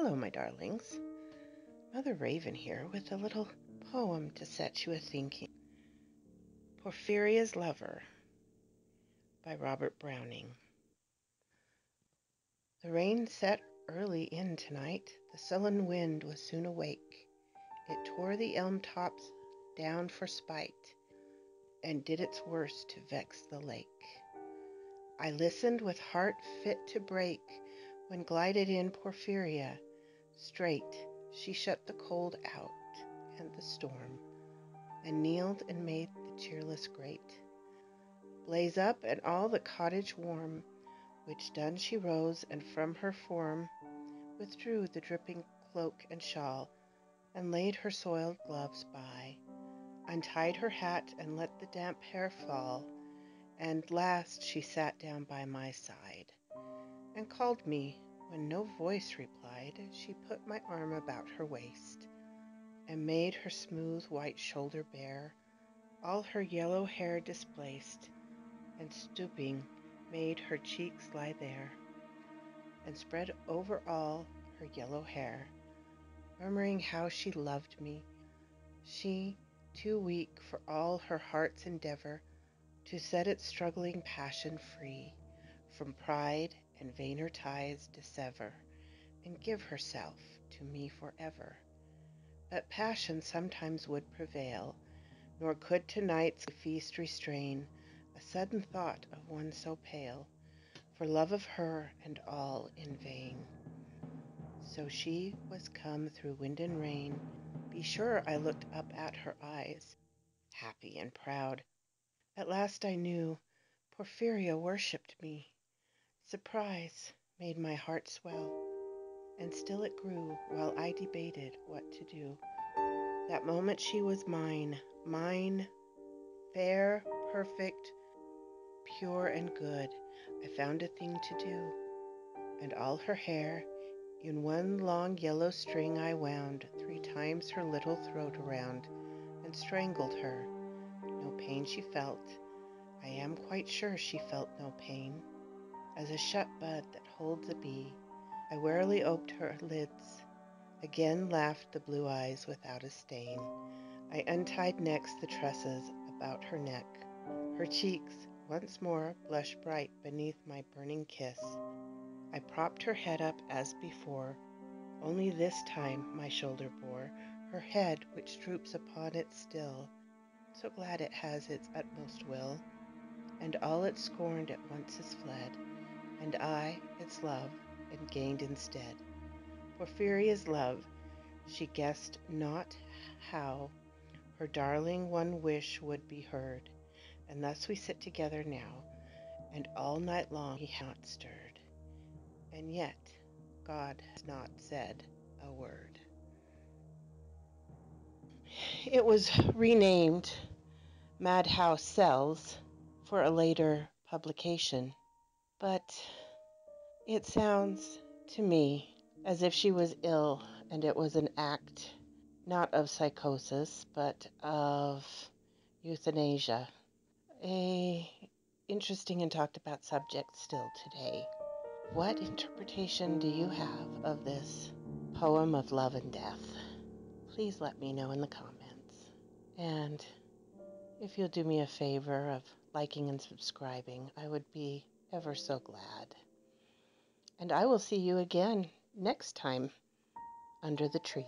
Hello, my darlings. Mother Raven here with a little poem to set you a-thinking. Porphiria's Lover by Robert Browning. The rain set early in tonight. The sullen wind was soon awake. It tore the elm tops down for spite, and did its worst to vex the lake. I listened with heart fit to break, when glided in Porphiria. Straight she shut the cold out and the storm, and kneeled and made the cheerless grate blaze up and all the cottage warm, which done she rose, and from her form withdrew the dripping cloak and shawl, and laid her soiled gloves by, untied her hat and let the damp hair fall, and last she sat down by my side, and called me. When no voice replied, she put my arm about her waist, and made her smooth white shoulder bare, all her yellow hair displaced, and stooping made her cheeks lie there, and spread over all her yellow hair, murmuring how she loved me, she too weak for all her heart's endeavor to set its struggling passion free, from pride and vainer ties dissever, and give herself to me forever. But passion sometimes would prevail, nor could tonight's feast restrain a sudden thought of one so pale, for love of her, and all in vain. So she was come through wind and rain. Be sure I looked up at her eyes, happy and proud. At last I knew Porphiria worshipped me. Surprise made my heart swell, and still it grew while I debated what to do. That moment she was mine, fair, perfect, pure and good. I found a thing to do, and all her hair in one long yellow string I wound 3 times her little throat around, and strangled her. No pain she felt. I am quite sure she felt no pain. As a shut bud that holds a bee, I warily oped her lids. Again laughed the blue eyes without a stain. I untied next the tresses about her neck. Her cheeks once more blushed bright beneath my burning kiss. I propped her head up as before, only this time my shoulder bore her head, which droops upon it still, so glad it has its utmost will, and all it scorned at once is fled, and I its love am gained instead. Porphiria's love, she guessed not how her darling one wish would be heard, and thus we sit together now, and all night long he hath not stirred, and yet God has not said a word. It was renamed Madhouse Cells for a later publication, but it sounds to me as if she was ill, and it was an act not of psychosis, but of euthanasia. A interesting and talked about subject still today. What interpretation do you have of this poem of love and death? Please let me know in the comments. And if you'll do me a favor of liking and subscribing, I would be ever so glad. And I will see you again next time under the trees.